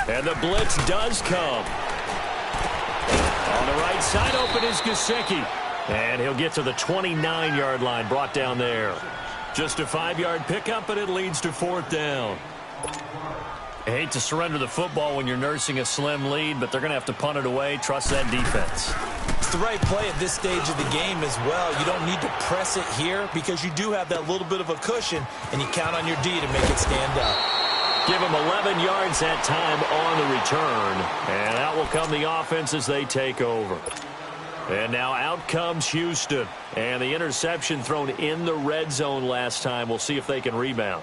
And the blitz does come. On the right side, open is Gesicki. And he'll get to the 29-yard line, brought down there. Just a 5-yard pickup, but it leads to 4th down. I hate to surrender the football when you're nursing a slim lead, but they're going to have to punt it away. Trust that defense. It's the right play at this stage of the game as well. You don't need to press it here because you do have that little bit of a cushion, and you count on your D to make it stand up. Give him 11 yards that time on the return. And out will come the offense as they take over. And now out comes Houston. And the interception thrown in the red zone last time. We'll see if they can rebound.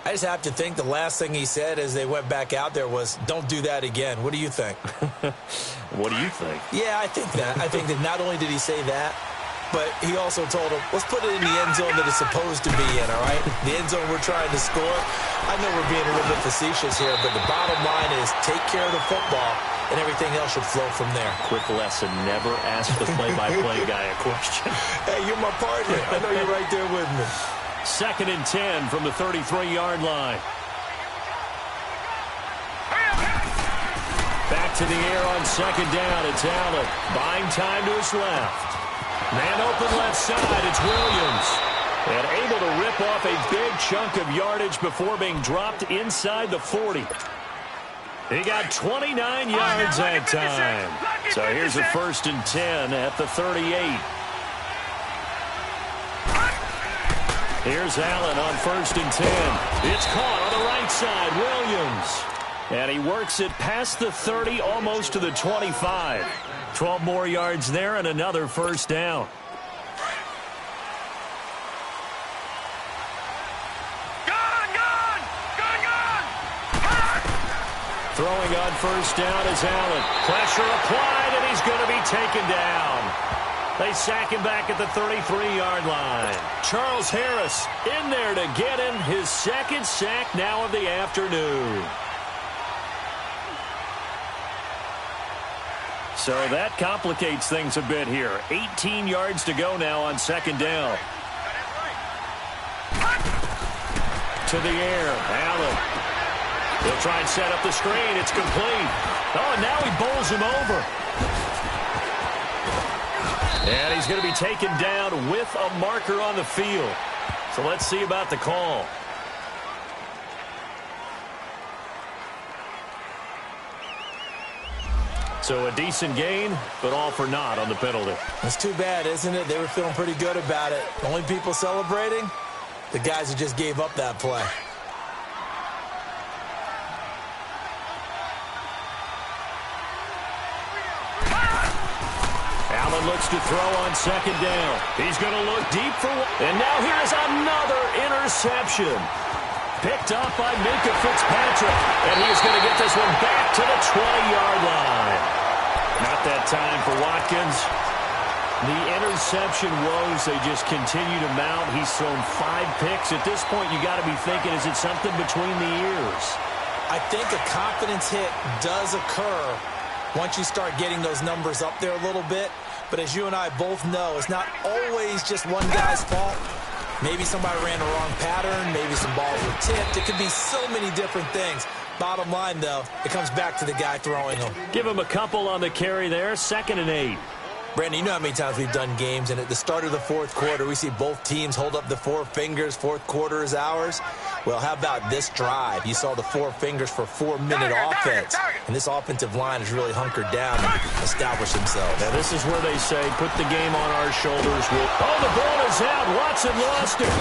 I just have to think the last thing he said as they went back out there was, don't do that again. What do you think? What do you think? Yeah, I think that. I think that not only did he say that, but he also told him, let's put it in the end zone that it's supposed to be in, all right? The end zone we're trying to score. I know we're being a little bit facetious here, but the bottom line is take care of the football, and everything else should flow from there. Quick lesson, never ask the play-by-play guy a question. Hey, you're my partner. I know you're right there with me. 2nd and 10 from the 33-yard line. Back to the air on 2nd down. It's Allen. Buying time to his left. Man open left side, it's Williams. And able to rip off a big chunk of yardage before being dropped inside the 40. He got 29 yards that time. So here's a 1st and 10 at the 38. Here's Allen on 1st and 10. It's caught on the right side, Williams. And he works it past the 30, almost to the 25. 12 more yards there and another 1st down. Throwing on 1st down is Allen. Pressure applied, and he's going to be taken down. They sack him back at the 33-yard line. Charles Harris in there to get him his 2nd sack now of the afternoon. So that complicates things a bit here. 18 yards to go now on 2nd down. To the air, Allen. He'll try and set up the screen. It's complete. Oh, and now he bowls him over. And he's going to be taken down with a marker on the field. So let's see about the call. So a decent gain, but all for naught on the penalty. That's too bad, isn't it? They were feeling pretty good about it. The only people celebrating, the guys who just gave up that play. Allen looks to throw on second down. He's going to look deep for one. And now here's another interception. Picked up by Minka Fitzpatrick. And he's going to get this one back to the 20-yard line. Not that time for Watkins. The interception woes, they just continue to mount. He's thrown 5 picks. At this point, you got to be thinking, is it something between the ears? I think a confidence hit does occur once you start getting those numbers up there a little bit. But as you and I both know, it's not always just one guy's fault. Maybe somebody ran the wrong pattern. Maybe some balls were tipped. It could be so many different things. Bottom line, though, it comes back to the guy throwing them. Give him a couple on the carry there. 2nd and 8. Brandon, you know how many times we've done games, and at the start of the fourth quarter, we see both teams hold up the 4 fingers. Fourth quarter is ours. Well, how about this drive? You saw the 4 fingers for 4-minute offense, and this offensive line has really hunkered down and established themselves. Now, this is where they say, put the game on our shoulders. Oh, the ball is out. Watson lost it.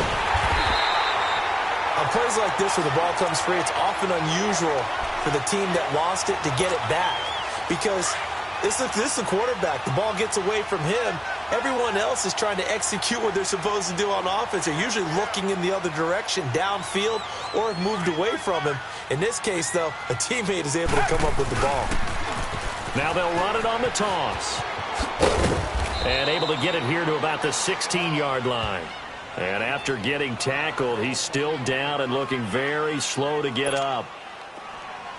On plays like this where the ball comes free, it's often unusual for the team that lost it to get it back because this is the quarterback. The ball gets away from him. Everyone else is trying to execute what they're supposed to do on offense. They're usually looking in the other direction, downfield, or have moved away from him. In this case, though, a teammate is able to come up with the ball. Now they'll run it on the toss. And able to get it here to about the 16-yard line. And after getting tackled, he's still down and looking very slow to get up.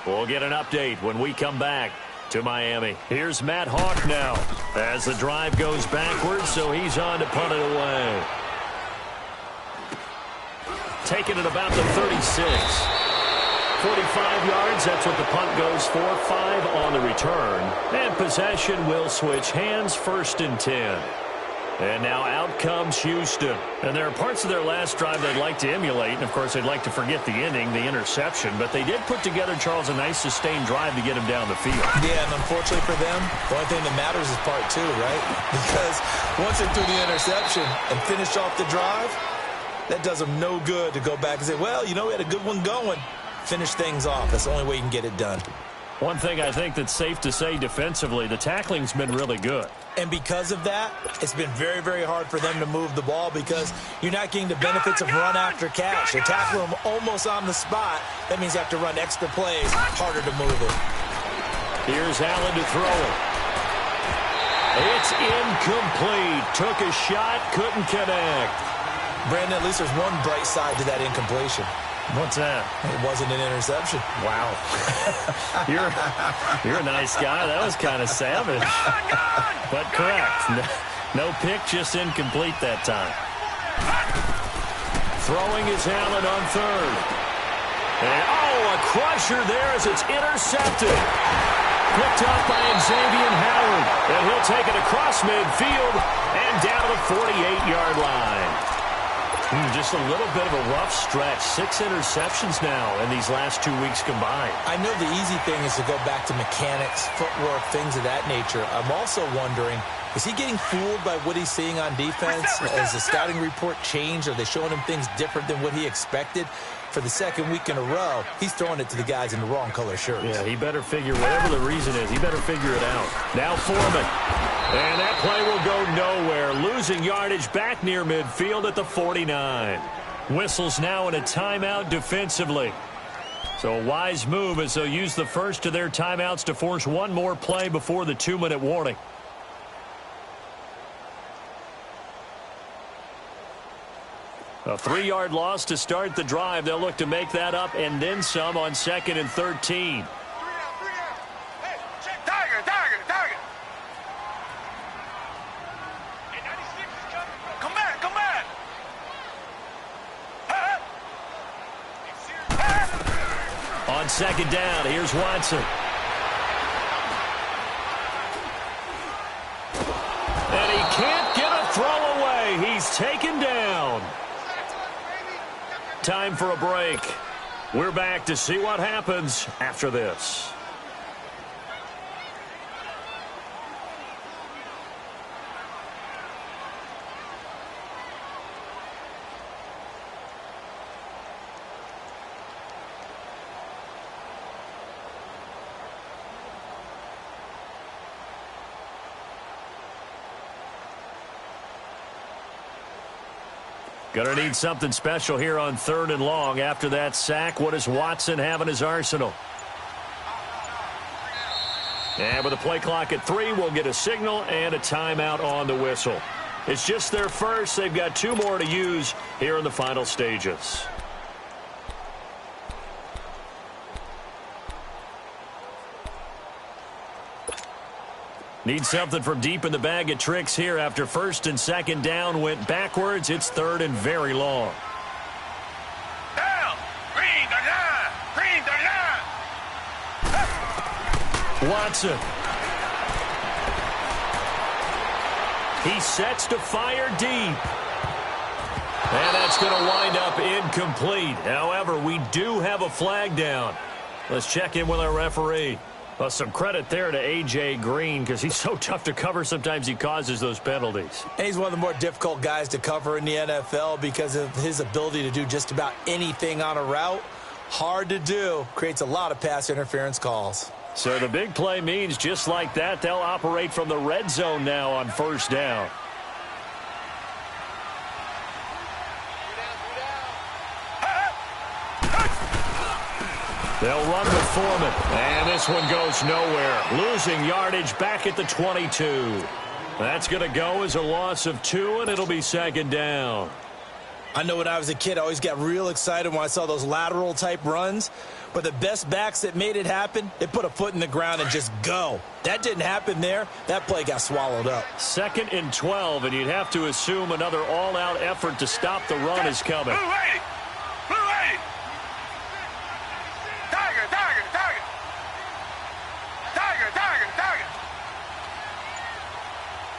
We'll get an update when we come back to Miami. Here's Matt Hawk now as the drive goes backwards, so he's on to punt it away. Taking it about the 36. 45 yards, that's what the punt goes for. 5 on the return. And possession will switch hands, 1st and 10. And now out comes Houston. And there are parts of their last drive they'd like to emulate. And, of course, they'd like to forget the ending, the interception. But they did put together, Charles, a nice sustained drive to get him down the field. Yeah, and unfortunately for them, the only thing that matters is part 2, right? Because once they threw the interception and finished off the drive, that does them no good to go back and say, well, you know, we had a good one going. Finish things off. That's the only way you can get it done. One thing I think that's safe to say defensively, the tackling's been really good. And because of that, it's been very, very hard for them to move the ball because you're not getting the benefits of run after catch. They're tackling them almost on the spot. That means you have to run extra plays, harder to move it. Here's Allen to throw it. It's incomplete. Took a shot, couldn't connect. Brandon, at least there's one bright side to that incompletion. What's that? It wasn't an interception. Wow. You're a nice guy. That was kind of savage. But correct. No pick, just incomplete that time. Throwing is Allen on 3rd. And, a crusher there as it's intercepted. Picked up by Xavier Howard. And he'll take it across midfield and down to the 48-yard line. Just a little bit of a rough stretch. 6 interceptions now in these last 2 weeks combined. I know the easy thing is to go back to mechanics, footwork, things of that nature. I'm also wondering, is he getting fooled by what he's seeing on defense? Has the scouting report changed? Are they showing him things different than what he expected? For the 2nd week in a row, he's throwing it to the guys in the wrong color shirts. Yeah, he better figure, whatever the reason is, he better figure it out. Now Foreman. And that play will go nowhere. Losing yardage back near midfield at the 49. Whistles now in a timeout defensively. So a wise move as they'll use the first of their timeouts to force one more play before the 2-minute warning. A 3-yard loss to start the drive. They'll look to make that up and then some on 2nd and 13. Hey, check. Tiger. Hey, 96 is coming. Come back. On 2nd down, here's Watson. And he can't is taken down. Time for a break. We're back to see what happens after this. Going to need something special here on 3rd and long. After that sack, what does Watson have in his arsenal? And with the play clock at 3, we'll get a signal and a timeout on the whistle. It's just their first. They've got 2 more to use here in the final stages. Need something from deep in the bag of tricks here after 1st and 2nd down went backwards. It's 3rd and very long. Down. Green the line. Green the line. Watson. He sets to fire deep. And that's going to wind up incomplete. However, we do have a flag down. Let's check in with our referee. Well, some credit there to A.J. Green because he's so tough to cover. Sometimes he causes those penalties. And he's one of the more difficult guys to cover in the NFL because of his ability to do just about anything on a route. Hard to do. Creates a lot of pass interference calls. So the big play means just like that, they'll operate from the red zone now on 1st down. They'll run with Foreman. And this one goes nowhere. Losing yardage back at the 22. That's going to go as a loss of 2, and it'll be 2nd down. I know when I was a kid, I always got real excited when I saw those lateral-type runs. But the best backs that made it happen, they put a foot in the ground and just go. That didn't happen there. That play got swallowed up. 2nd and 12, and you'd have to assume another all-out effort to stop the run is coming. Blue 80. Blue 80. Tiger, tiger, tiger. Tiger, tiger, tiger.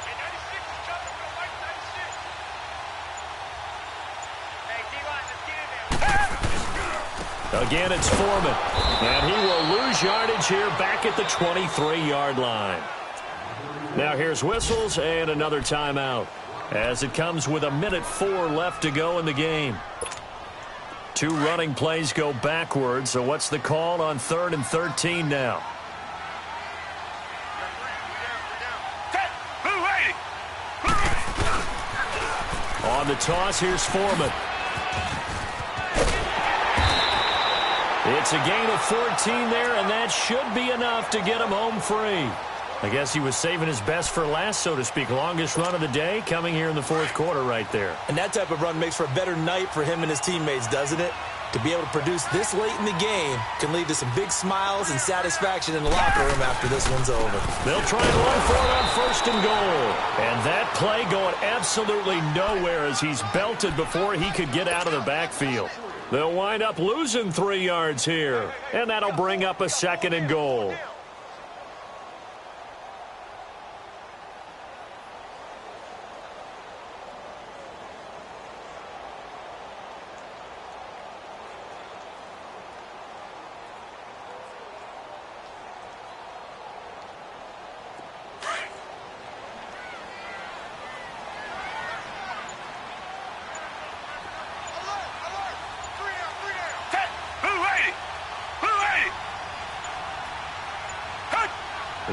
Hey, 96 is jumping real white, 96. Hey, D-line, let's get in there. Again, it's Foreman. And he will lose yardage here back at the 23-yard line. Now here's whistles and another timeout as it comes with 1:04 left to go in the game. 2 running plays go backwards, so what's the call on 3rd and 13 now? On the toss, here's Foreman. It's a gain of 14 there, and that should be enough to get him home free. I guess he was saving his best for last, so to speak. Longest run of the day coming here in the 4th quarter right there. And that type of run makes for a better night for him and his teammates, doesn't it? To be able to produce this late in the game can lead to some big smiles and satisfaction in the locker room after this one's over. They'll try and run for it on 1st and goal. And that play going absolutely nowhere as he's belted before he could get out of the backfield. They'll wind up losing 3 yards here. And that'll bring up a 2nd and goal.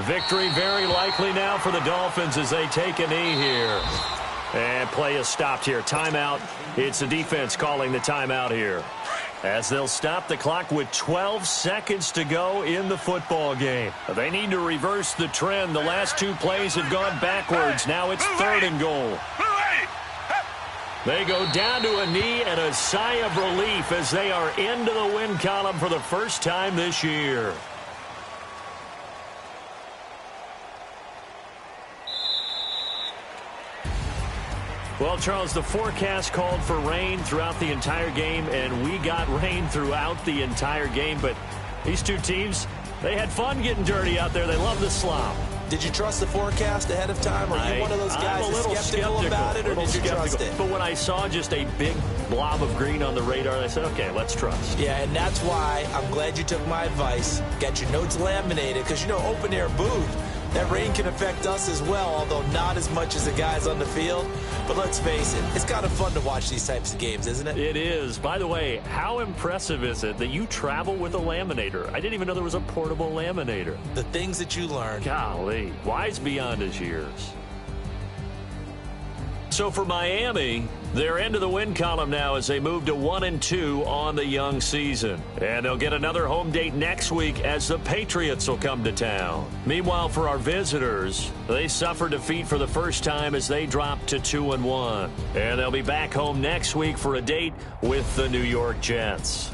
Victory very likely now for the Dolphins as they take a knee here. And play is stopped here. Timeout. It's the defense calling the timeout here. As they'll stop the clock with 12 seconds to go in the football game. They need to reverse the trend. The last 2 plays have gone backwards. Now it's 3rd and goal. They go down to a knee and a sigh of relief as they are into the win column for the first time this year. Well, Charles, the forecast called for rain throughout the entire game, and we got rain throughout the entire game. But these 2 teams, they had fun getting dirty out there. They love the slop. Did you trust the forecast ahead of time? Or are you one of those guys that's skeptical about it, or did you trust it? But when I saw just a big blob of green on the radar, I said, okay, let's trust. Yeah, and that's why I'm glad you took my advice. Get your notes laminated, because, you know, open-air booth, that rain can affect us as well, although not as much as the guys on the field. But let's face it, it's kind of fun to watch these types of games, isn't it? It is. By the way, how impressive is it that you travel with a laminator? I didn't even know there was a portable laminator. The things that you learn. Golly, wise beyond his years. So for Miami, they're into the win column now as they move to 1-2 on the young season. And they'll get another home date next week as the Patriots will come to town. Meanwhile, for our visitors, they suffer defeat for the first time as they drop to 2-1. And they'll be back home next week for a date with the New York Jets.